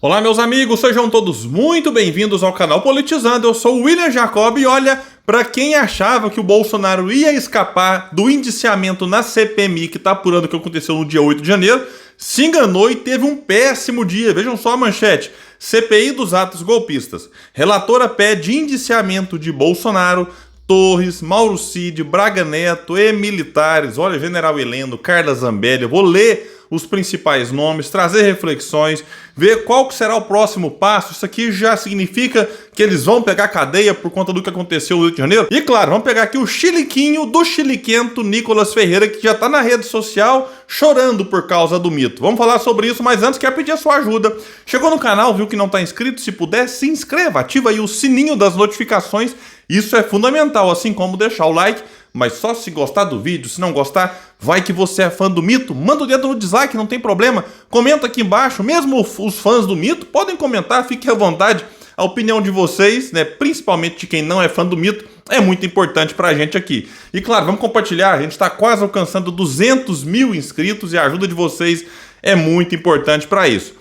Olá, meus amigos, sejam todos muito bem-vindos ao canal Politizando. Eu sou o William Jacob e olha, para quem achava que o Bolsonaro ia escapar do indiciamento na CPMI que está apurando o que aconteceu no dia 8 de janeiro, se enganou e teve um péssimo dia. Vejam só a manchete: CPI dos atos golpistas. Relatora pede indiciamento de Bolsonaro, Torres, Mauro Cid, Braga Neto e militares. Olha, General Heleno, Carla Zambelli. Eu vou ler os principais nomes, trazer reflexões, ver qual que será o próximo passo. Isso aqui já significa que eles vão pegar cadeia por conta do que aconteceu no Rio de Janeiro? E claro, vamos pegar aqui o chiliquinho do chiliquento Nicolas Ferreira, que já tá na rede social chorando por causa do mito. Vamos falar sobre isso, mas antes quero pedir a sua ajuda. Chegou no canal, viu que não tá inscrito? Se puder, se inscreva, ativa aí o sininho das notificações. Isso é fundamental, assim como deixar o like. Mas só se gostar do vídeo. Se não gostar, vai que você é fã do mito, manda o dedo no dislike, não tem problema. Comenta aqui embaixo, mesmo os fãs do mito podem comentar, fiquem à vontade. A opinião de vocês, né, principalmente de quem não é fã do mito, é muito importante pra gente aqui. E claro, vamos compartilhar, a gente tá quase alcançando 200 mil inscritos e a ajuda de vocês é muito importante para isso.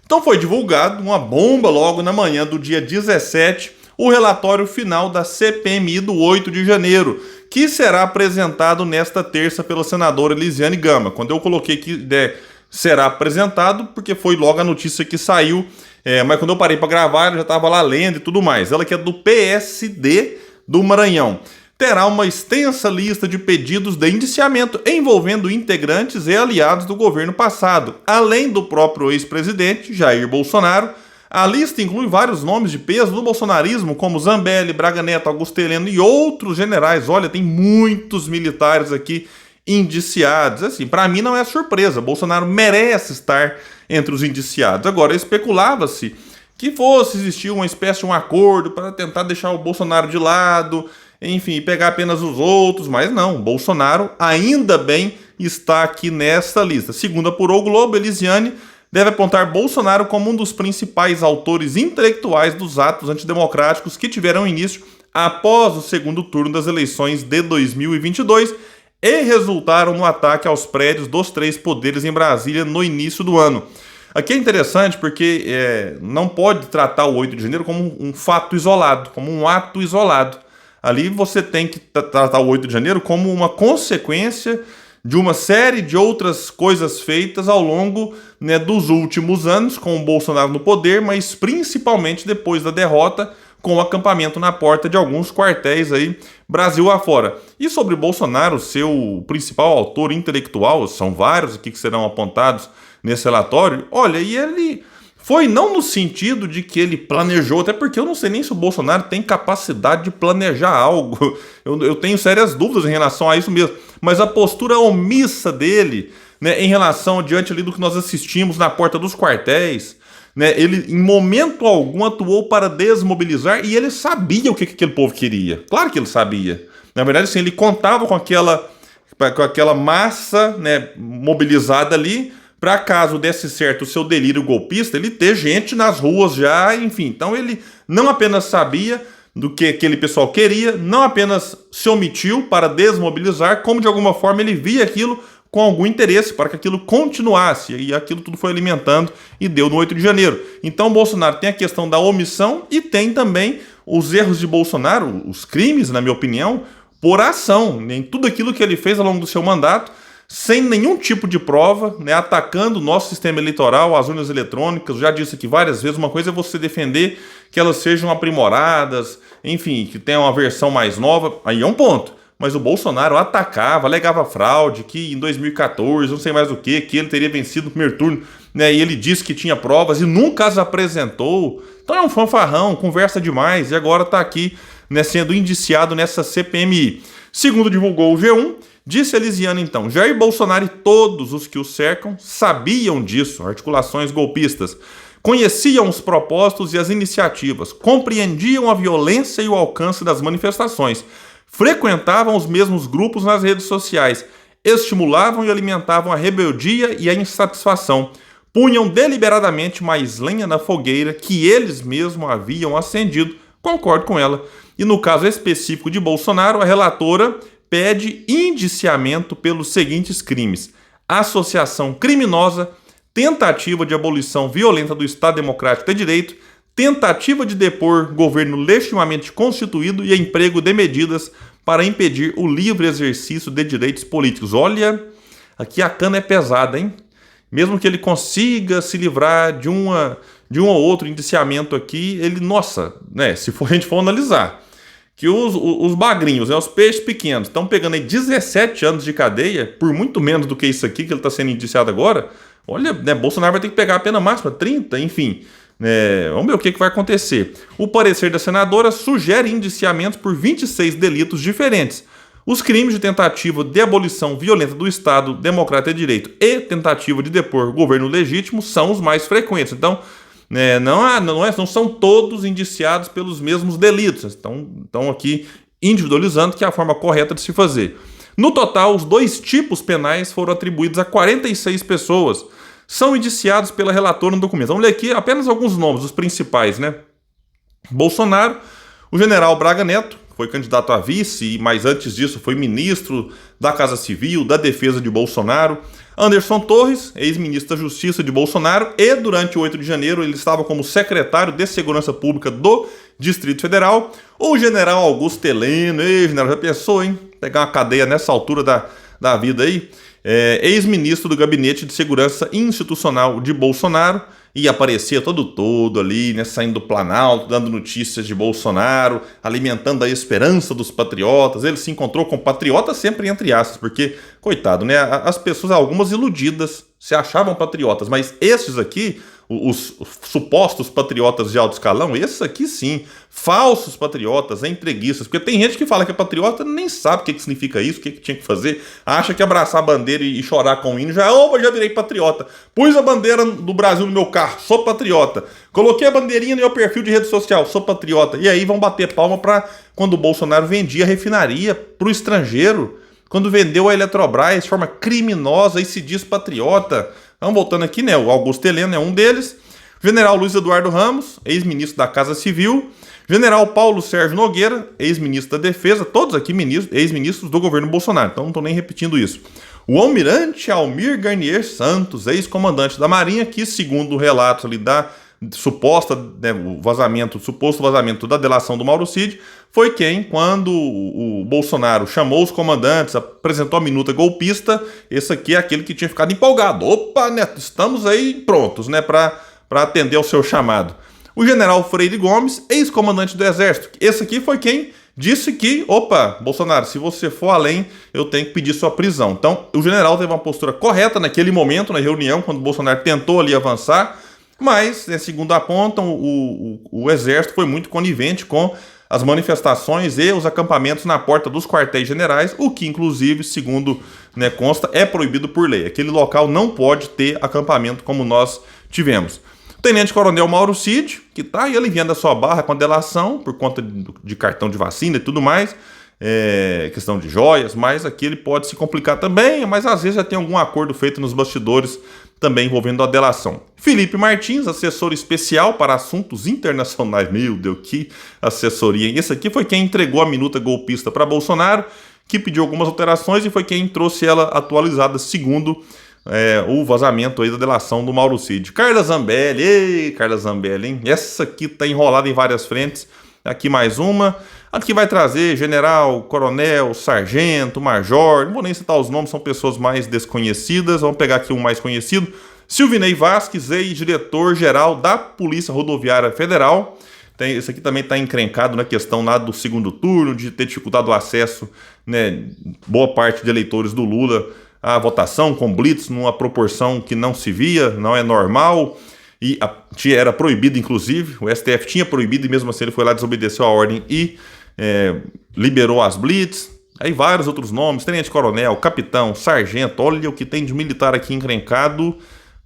Então foi divulgado uma bomba logo na manhã do dia 17, o relatório final da CPMI do 8 de janeiro, que será apresentado nesta terça pela senadora Elisiane Gama. Quando eu coloquei que será apresentado, porque foi logo a notícia que saiu, mas quando eu parei para gravar, ela já estava lá lendo e tudo mais. Ela que é do PSD do Maranhão. Terá uma extensa lista de pedidos de indiciamento envolvendo integrantes e aliados do governo passado, além do próprio ex-presidente Jair Bolsonaro. A lista inclui vários nomes de peso do bolsonarismo, como Zambelli, Braga Neto, Augusto Heleno e outros generais. Olha, tem muitos militares aqui indiciados. Assim, para mim não é surpresa, Bolsonaro merece estar entre os indiciados. Agora, especulava-se que fosse existir uma espécie de um acordo para tentar deixar o Bolsonaro de lado, enfim, pegar apenas os outros, mas não, Bolsonaro ainda bem está aqui nesta lista. Segundo apurou o Globo, Elisiane deve apontar Bolsonaro como um dos principais autores intelectuais dos atos antidemocráticos que tiveram início após o segundo turno das eleições de 2022 e resultaram no ataque aos prédios dos três poderes em Brasília no início do ano. Aqui é interessante porque não pode tratar o 8 de janeiro como um fato isolado, como um ato isolado. Ali você tem que tratar o 8 de janeiro como uma consequência de uma série de outras coisas feitas ao longo, né, dos últimos anos com o Bolsonaro no poder, mas principalmente depois da derrota, com o acampamento na porta de alguns quartéis aí, Brasil afora. E sobre Bolsonaro, seu principal autor intelectual, são vários aqui que serão apontados nesse relatório, olha, e ele foi não no sentido de que ele planejou, até porque eu não sei nem se o Bolsonaro tem capacidade de planejar algo, eu tenho sérias dúvidas em relação a isso mesmo, mas a postura omissa dele, né, em relação diante ali do que nós assistimos na porta dos quartéis, né, ele em momento algum atuou para desmobilizar e ele sabia o que aquele povo queria, claro que ele sabia, na verdade assim, ele contava com aquela massa, né, mobilizada ali, para caso desse certo o seu delírio golpista, ele ter gente nas ruas já, enfim. Então ele não apenas sabia do que aquele pessoal queria, não apenas se omitiu para desmobilizar, como de alguma forma ele via aquilo com algum interesse para que aquilo continuasse. E aquilo tudo foi alimentando e deu no 8 de janeiro. Então o Bolsonaro tem a questão da omissão e tem também os erros de Bolsonaro, os crimes, na minha opinião, por ação, em tudo aquilo que ele fez ao longo do seu mandato, sem nenhum tipo de prova, né, atacando o nosso sistema eleitoral, as urnas eletrônicas. Já disse aqui várias vezes, uma coisa é você defender que elas sejam aprimoradas, enfim, que tenham uma versão mais nova, aí é um ponto. Mas o Bolsonaro atacava, alegava fraude, que em 2014, não sei mais o que ele teria vencido no primeiro turno, né, e ele disse que tinha provas e nunca as apresentou. Então é um fanfarrão, conversa demais, e agora está aqui, né, sendo indiciado nessa CPMI. Segundo divulgou o G1, disse Elisiane então, Jair Bolsonaro e todos os que o cercam sabiam disso, articulações golpistas, conheciam os propósitos e as iniciativas, compreendiam a violência e o alcance das manifestações, frequentavam os mesmos grupos nas redes sociais, estimulavam e alimentavam a rebeldia e a insatisfação, punham deliberadamente mais lenha na fogueira que eles mesmos haviam acendido. Concordo com ela. E no caso específico de Bolsonaro, a relatora pede indiciamento pelos seguintes crimes: associação criminosa, tentativa de abolição violenta do Estado Democrático de Direito, tentativa de depor governo legitimamente constituído e emprego de medidas para impedir o livre exercício de direitos políticos. Olha, aqui a cana é pesada, hein? Mesmo que ele consiga se livrar de um ou outro indiciamento aqui, ele, nossa, né, se a gente for analisar, que os bagrinhos, né, os peixes pequenos, estão pegando aí 17 anos de cadeia, por muito menos do que isso aqui que ele está sendo indiciado agora. Olha, né, Bolsonaro vai ter que pegar a pena máxima, 30, enfim. Vamos ver o que vai acontecer. O parecer da senadora sugere indiciamentos por 26 delitos diferentes. Os crimes de tentativa de abolição violenta do Estado Democrático de Direito e tentativa de depor governo legítimo são os mais frequentes. Então, não são todos indiciados pelos mesmos delitos. Estão aqui individualizando, que é a forma correta de se fazer. No total, os 2 tipos penais foram atribuídos a 46 pessoas. São indiciados pela relatora no documento. Vamos ler aqui apenas alguns nomes, os principais, né? Bolsonaro, o general Braga Neto, foi candidato a vice, mas antes disso foi ministro da Casa Civil, da Defesa de Bolsonaro. Anderson Torres, ex-ministro da Justiça de Bolsonaro, e durante o 8 de janeiro ele estava como secretário de Segurança Pública do Distrito Federal. O general Augusto Heleno, general, já pensou, hein? Pegar uma cadeia nessa altura da vida aí. Ex-ministro do Gabinete de Segurança Institucional de Bolsonaro, e aparecia todo ali, né, saindo do Planalto, dando notícias de Bolsonaro, alimentando a esperança dos patriotas. Ele se encontrou com patriotas sempre entre aspas, porque, coitado, né, as pessoas, algumas iludidas, se achavam patriotas, mas esses aqui, os supostos patriotas de alto escalão, esses aqui sim, falsos patriotas, entreguistas, porque tem gente que fala que é patriota, nem sabe o que significa isso, o que tinha que fazer, acha que abraçar a bandeira e chorar com o hino, já virei patriota, pus a bandeira do Brasil no meu carro, sou patriota, coloquei a bandeirinha no meu perfil de rede social, sou patriota, e aí vão bater palma para quando o Bolsonaro vendia a refinaria para o estrangeiro, quando vendeu a Eletrobras de forma criminosa e se diz patriota. Então, voltando aqui, né? O Augusto Heleno é um deles. General Luiz Eduardo Ramos, ex-ministro da Casa Civil. General Paulo Sérgio Nogueira, ex-ministro da Defesa. Todos aqui ex-ministros do governo Bolsonaro. Então, não estou nem repetindo isso. O almirante Almir Garnier Santos, ex-comandante da Marinha, que, segundo o relato ali da suposto vazamento da delação do Mauro Cid, foi quem, quando o Bolsonaro chamou os comandantes, apresentou a minuta golpista, esse aqui é aquele que tinha ficado empolgado. Opa, Neto, estamos aí prontos, né, para atender ao seu chamado. O general Freire Gomes, ex-comandante do Exército, esse aqui foi quem disse que, opa, Bolsonaro, se você for além, eu tenho que pedir sua prisão. Então, o general teve uma postura correta naquele momento, na reunião, quando o Bolsonaro tentou ali avançar, mas, segundo apontam, o Exército foi muito conivente com as manifestações e os acampamentos na porta dos quartéis generais, o que, inclusive, segundo, né, consta, é proibido por lei. Aquele local não pode ter acampamento como nós tivemos. O tenente-coronel Mauro Cid, que está aí aliviando a sua barra com a delação, por conta de cartão de vacina e tudo mais, questão de joias, mas aqui ele pode se complicar também, mas às vezes já tem algum acordo feito nos bastidores também envolvendo a delação. Felipe Martins, assessor especial para assuntos internacionais. Meu Deus, que assessoria. Esse aqui foi quem entregou a minuta golpista para Bolsonaro, que pediu algumas alterações e foi quem trouxe ela atualizada segundo o vazamento aí da delação do Mauro Cid. Carla Zambelli, ei, Carla Zambelli, hein? Essa aqui tá enrolada em várias frentes. Aqui mais uma. Aqui vai trazer general, coronel, sargento, major. Não vou nem citar os nomes, são pessoas mais desconhecidas. Vamos pegar aqui um mais conhecido. Silvinei Vasquez, ex-diretor-geral da Polícia Rodoviária Federal. Esse aqui também está encrencado na questão lá do segundo turno, de ter dificultado o acesso, né, boa parte de eleitores do Lula à votação, com blitz, numa proporção que não se via, não é normal. E era proibido, inclusive, o STF tinha proibido, e mesmo assim ele foi lá, desobedeceu a ordem e liberou as blitz. Aí vários outros nomes, tenente-coronel, capitão, sargento, olha o que tem de militar aqui encrencado.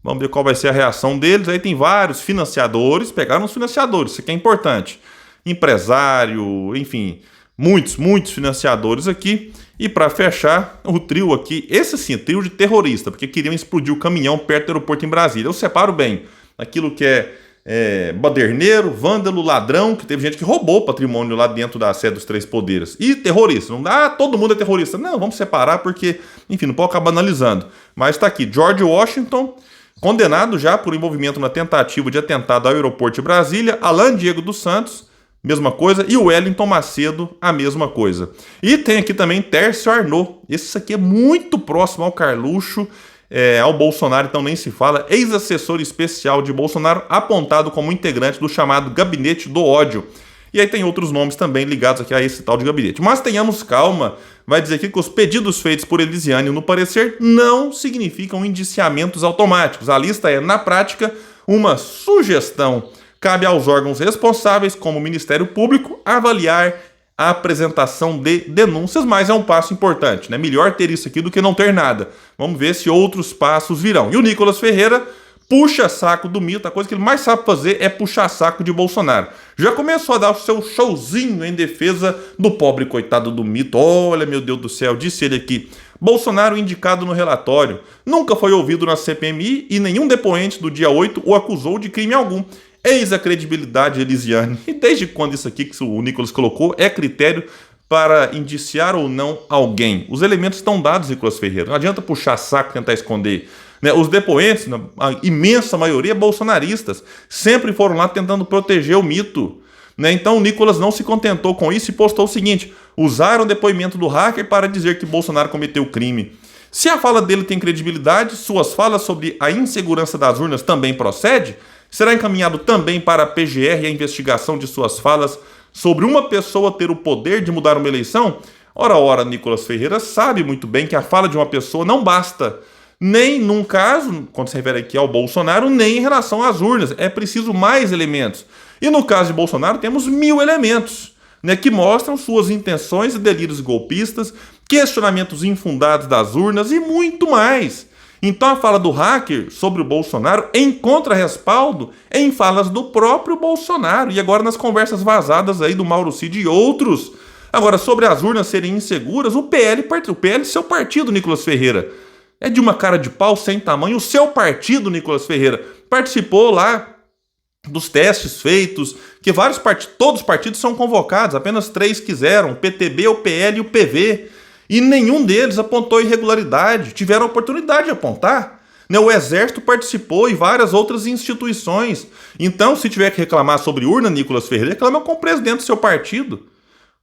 Vamos ver qual vai ser a reação deles. Aí tem vários financiadores, pegaram os financiadores, isso aqui é importante. Empresário, enfim, muitos financiadores aqui. E para fechar, o trio aqui, esse sim, trio de terrorista, porque queriam explodir o caminhão perto do aeroporto em Brasília. Eu separo bem aquilo que é baderneiro, vândalo, ladrão, que teve gente que roubou patrimônio lá dentro da sede dos Três Poderes. E terrorista, não dá, todo mundo é terrorista. Não, vamos separar porque, enfim, não pode acabar analisando. Mas está aqui, George Washington, condenado já por envolvimento na tentativa de atentado ao aeroporto de Brasília. Alan Diego dos Santos, mesma coisa, e o Wellington Macedo, a mesma coisa. E tem aqui também Tércio Arnaud, esse aqui é muito próximo ao Carluxo, ao Bolsonaro, então nem se fala, ex-assessor especial de Bolsonaro, apontado como integrante do chamado Gabinete do Ódio. E aí tem outros nomes também ligados aqui a esse tal de gabinete. Mas tenhamos calma, vai dizer aqui que os pedidos feitos por Elisiane no parecer não significam indiciamentos automáticos. A lista é, na prática, uma sugestão. Cabe aos órgãos responsáveis, como o Ministério Público, avaliar a apresentação de denúncias, mas é um passo importante, né? Melhor ter isso aqui do que não ter nada. Vamos ver se outros passos virão. E o Nicolas Ferreira puxa saco do mito, a coisa que ele mais sabe fazer é puxar saco de Bolsonaro. Já começou a dar o seu showzinho em defesa do pobre coitado do mito. Olha, meu Deus do céu, disse ele aqui. Bolsonaro indicado no relatório. Nunca foi ouvido na CPMI e nenhum depoente do dia 8 o acusou de crime algum. Eis a credibilidade de Elisiane. E desde quando isso aqui que o Nicolas colocou é critério para indiciar ou não alguém? Os elementos estão dados, Nicolas Ferreira. Não adianta puxar saco e tentar esconder. Os depoentes, a imensa maioria, bolsonaristas, sempre foram lá tentando proteger o mito. Então o Nicolas não se contentou com isso e postou o seguinte: usaram o depoimento do hacker para dizer que Bolsonaro cometeu crime. Se a fala dele tem credibilidade, suas falas sobre a insegurança das urnas também procede? Será encaminhado também para a PGR a investigação de suas falas sobre uma pessoa ter o poder de mudar uma eleição? Ora, Nicolas Ferreira sabe muito bem que a fala de uma pessoa não basta. Nem num caso, quando se refere aqui ao Bolsonaro, nem em relação às urnas. É preciso mais elementos. E no caso de Bolsonaro, temos 1000 elementos, que mostram suas intenções e delírios golpistas, questionamentos infundados das urnas e muito mais. Então a fala do hacker sobre o Bolsonaro encontra respaldo em falas do próprio Bolsonaro e agora nas conversas vazadas aí do Mauro Cid e outros. Agora, sobre as urnas serem inseguras, o PL, seu partido, Nicolas Ferreira, é de uma cara de pau sem tamanho. O seu partido, Nicolas Ferreira, participou lá dos testes feitos, que todos os partidos são convocados, apenas 3 quiseram, o PTB, o PL e o PV, e nenhum deles apontou irregularidade, tiveram a oportunidade de apontar. O Exército participou e várias outras instituições. Então, se tiver que reclamar sobre urna, Nicolas Ferreira, reclama com o presidente do seu partido.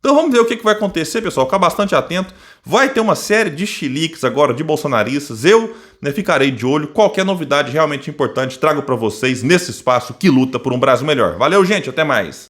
Então vamos ver o que vai acontecer, pessoal. Ficar bastante atento. Vai ter uma série de chiliques agora de bolsonaristas. Eu ficarei de olho. Qualquer novidade realmente importante trago para vocês nesse espaço que luta por um Brasil melhor. Valeu, gente. Até mais.